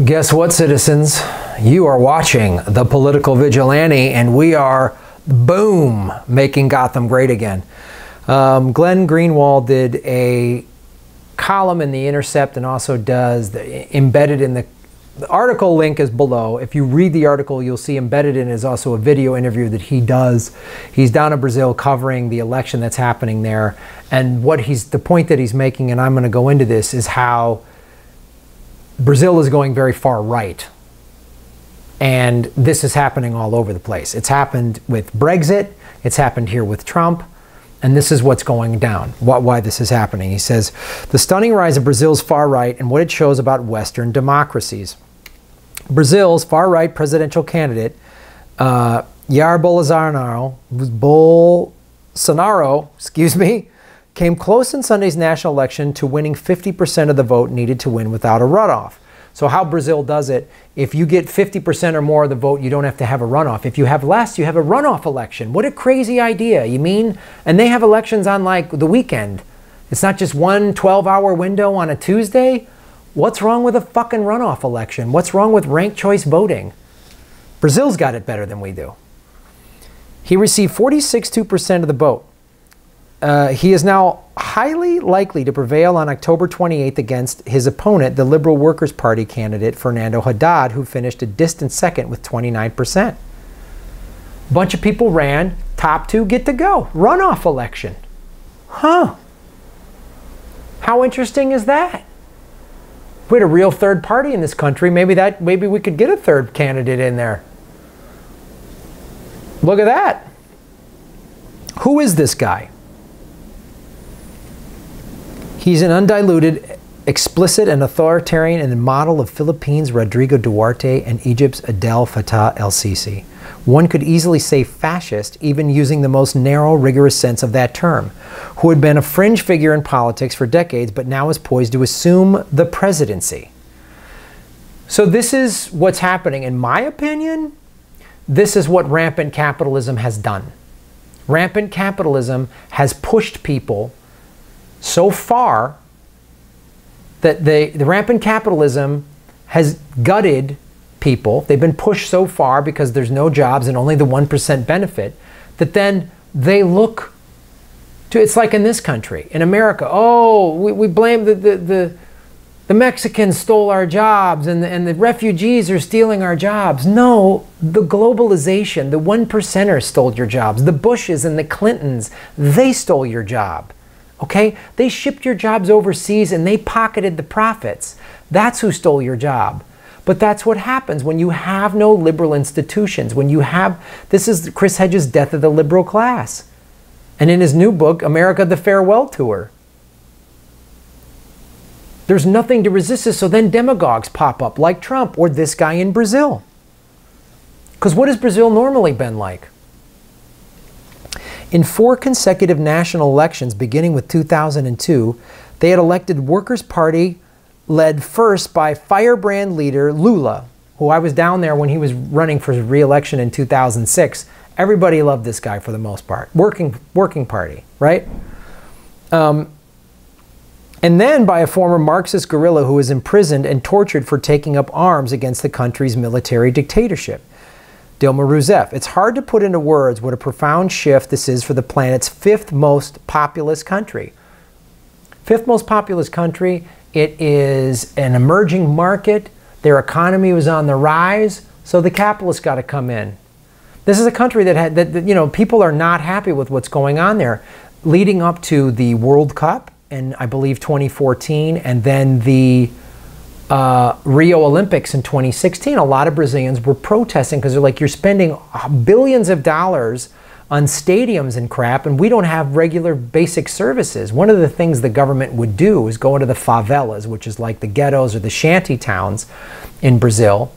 Guess what, citizens? You are watching The Political Vigilante, and we are, boom, making Gotham great again. Glenn Greenwald did a column in the Intercept and also does embedded in the article. Link is below. If you read the article, you'll see embedded in it is also a video interview that he does. He's down in Brazil covering the election that's happening there. And the point that he's making, and I'm going to go into this, is how Brazil is going very far right. And this is happening all over the place. It's happened with Brexit. It's happened here with Trump. And this is what's going down, why this is happening. He says, the stunning rise of Brazil's far right and what it shows about Western democracies. Brazil's far right presidential candidate, Jair Bolsonaro, came close in Sunday's national election to winning 50% of the vote needed to win without a runoff. So how Brazil does it, if you get 50% or more of the vote, you don't have to have a runoff. If you have less, you have a runoff election. What a crazy idea, you mean? And they have elections on like the weekend. It's not just one 12-hour window on a Tuesday. What's wrong with a fucking runoff election? What's wrong with ranked choice voting? Brazil's got it better than we do. He received 46.2% of the vote. He is now highly likely to prevail on October 28th against his opponent, the Liberal Workers' Party candidate, Fernando Haddad, who finished a distant second with 29%. A bunch of people ran. Top two get to go. Runoff election. Huh. How interesting is that? If we had a real third party in this country, maybe we could get a third candidate in there. Look at that. Who is this guy? He's an undiluted, explicit, and authoritarian in the model of Philippines' Rodrigo Duterte and Egypt's Abdel Fattah el-Sisi. One could easily say fascist, even using the most narrow, rigorous sense of that term, who had been a fringe figure in politics for decades, but now is poised to assume the presidency. So this is what's happening. In my opinion, this is what rampant capitalism has done. Rampant capitalism has pushed people so far that the rampant capitalism has gutted people. They've been pushed so far because there's no jobs and only the 1% benefit, that then they look to, it's like in this country, in America, oh, we blame the Mexicans stole our jobs and the refugees are stealing our jobs. No, the globalization, the 1%ers stole your jobs. The Bushes and the Clintons, they stole your job. Okay? They shipped your jobs overseas and they pocketed the profits. That's who stole your job. But that's what happens when you have no liberal institutions. When you have, this is Chris Hedges' Death of the Liberal Class. And in his new book, America, the Farewell Tour. There's nothing to resist this. So then demagogues pop up like Trump or this guy in Brazil. Because what has Brazil normally been like? In 4 consecutive national elections, beginning with 2002, they had elected Workers' Party led first by firebrand leader Lula, who I was down there when he was running for re-election in 2006. Everybody loved this guy for the most part. Working Party, right? And then by a former Marxist guerrilla who was imprisoned and tortured for taking up arms against the country's military dictatorship, Dilma Rousseff. It's hard to put into words what a profound shift this is for the planet's 5th most populous country. 5th most populous country. It is an emerging market. Their economy was on the rise, so the capitalists got to come in. This is a country that you know, people are not happy with what's going on there. Leading up to the World Cup in, I believe, 2014, and then the Rio Olympics in 2016, a lot of Brazilians were protesting because they're like, you're spending billions of dollars on stadiums and crap, and we don't have regular basic services. One of the things the government would do is go into the favelas, which is like the ghettos or the shanty towns in Brazil,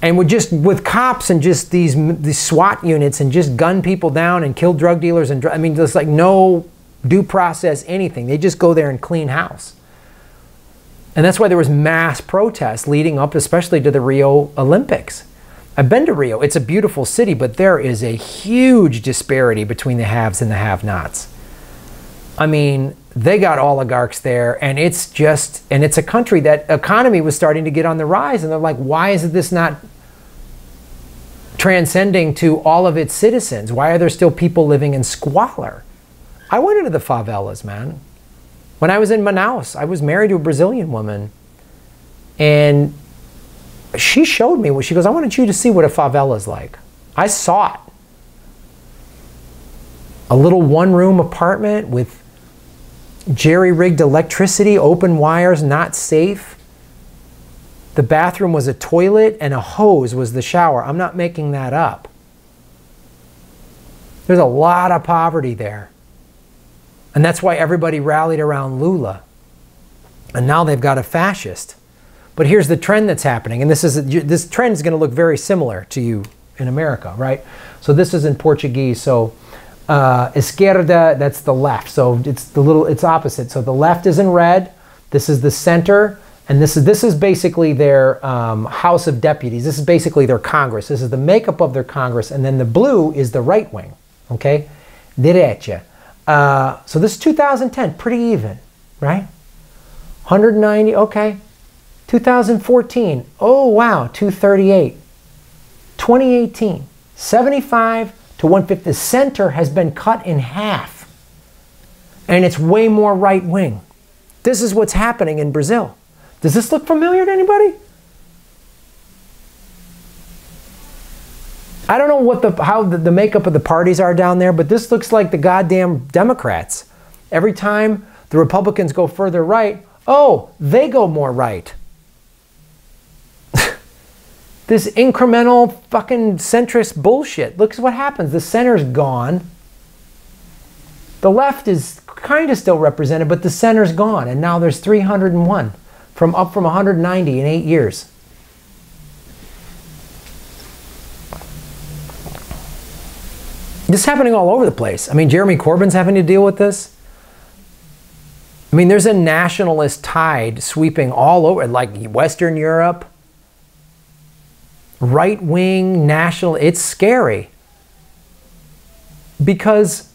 and would just, with cops and just these SWAT units, and just gun people down and kill drug dealers. And I mean, there's like no due process, anything. They just go there and clean house. And that's why there was mass protests leading up, especially to the Rio Olympics. I've been to Rio. It's a beautiful city, but there is a huge disparity between the haves and the have-nots. I mean, they got oligarchs there, and it's a country that economy was starting to get on the rise, and they're like, why is this not transcending to all of its citizens? Why are there still people living in squalor? I went into the favelas, man. When I was in Manaus, I was married to a Brazilian woman, and she showed me what she goes, I wanted you to see what a favela is like. I saw it. A little one-room apartment with jerry-rigged electricity, open wires, not safe. The bathroom was a toilet and a hose was the shower. I'm not making that up. There's a lot of poverty there. And that's why everybody rallied around Lula. And now they've got a fascist. But here's the trend that's happening. And this trend is going to look very similar to you in America, right? So this is in Portuguese. So esquerda, that's the left. So it's opposite. So the left is in red. This is the center. And this is basically their House of Deputies. This is basically their Congress. This is the makeup of their Congress. And then the blue is the right wing, okay? Derecha. So this is 2010, pretty even, right? 190, okay. 2014, oh wow, 238. 2018, 75 to 150. The center has been cut in half. And it's way more right wing. This is what's happening in Brazil. Does this look familiar to anybody? I don't know how the makeup of the parties are down there, but this looks like the goddamn Democrats. Every time the Republicans go further right, oh, they go more right. This incremental fucking centrist bullshit. Look at what happens. The center's gone. The left is kind of still represented, but the center's gone. And now there's 301, up from 190 in 8 years. This is happening all over the place. I mean, Jeremy Corbyn's having to deal with this. I mean, there's a nationalist tide sweeping all over, like Western Europe. Right-wing, national, it's scary. Because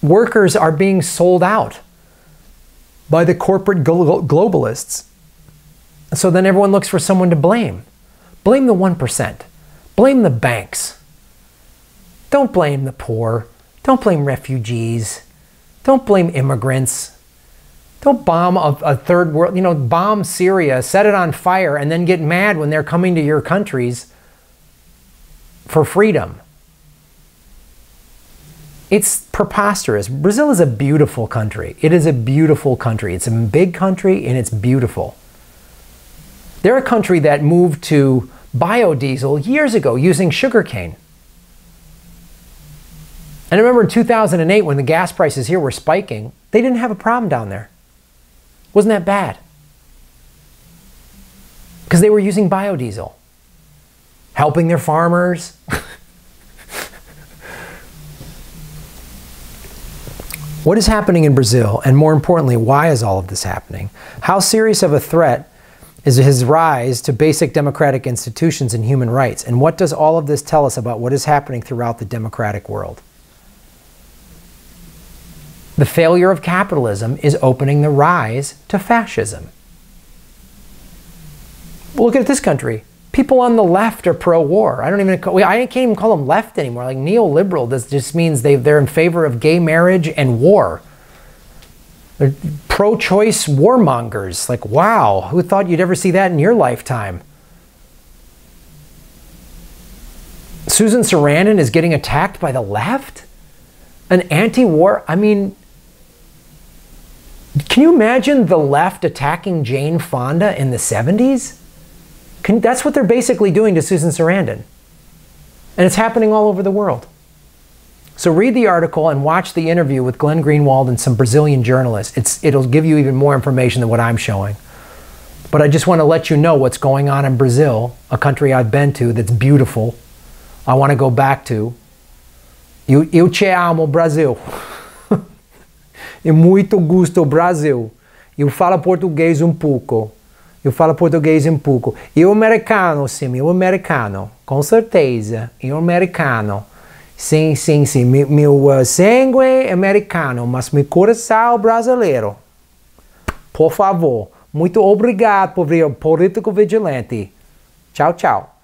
workers are being sold out by the corporate globalists. So then everyone looks for someone to blame. Blame the 1%. Blame the banks. Don't blame the poor. Don't blame refugees. Don't blame immigrants. Don't bomb a third world, bomb Syria, set it on fire, and then get mad when they're coming to your countries for freedom. It's preposterous. Brazil is a beautiful country. It is a beautiful country. It's a big country and it's beautiful. They're a country that moved to biodiesel years ago using sugarcane. And I remember in 2008 when the gas prices here were spiking, they didn't have a problem down there. Wasn't that bad? Because they were using biodiesel, helping their farmers. What is happening in Brazil, and more importantly, why is all of this happening? How serious of a threat is his rise to basic democratic institutions and human rights? And what does all of this tell us about what is happening throughout the democratic world? The failure of capitalism is opening the rise to fascism. Look at this country. People on the left are pro-war. I can't even call them left anymore. Like neoliberal, this just means they're in favor of gay marriage and war. They're pro-choice warmongers. Like, wow, who thought you'd ever see that in your lifetime? Susan Sarandon is getting attacked by the left? An anti-war, I mean, can you imagine the left attacking Jane Fonda in the 70s? That's what they're basically doing to Susan Sarandon. And it's happening all over the world. So read the article and watch the interview with Glenn Greenwald and some Brazilian journalists. It'll give you even more information than what I'm showing. But I just want to let you know what's going on in Brazil, a country I've been to that's beautiful. I want to go back to. Eu te amo, Brasil. E muito gusto, Brasil. Eu falo português pouco. Eu falo português pouco. Eu americano, sim, eu americano. Com certeza. Eu americano. Sim, sim, sim. Meu sangue é americano, mas meu coração brasileiro. Por favor. Muito obrigado por ver o Political Vigilante. Tchau, tchau.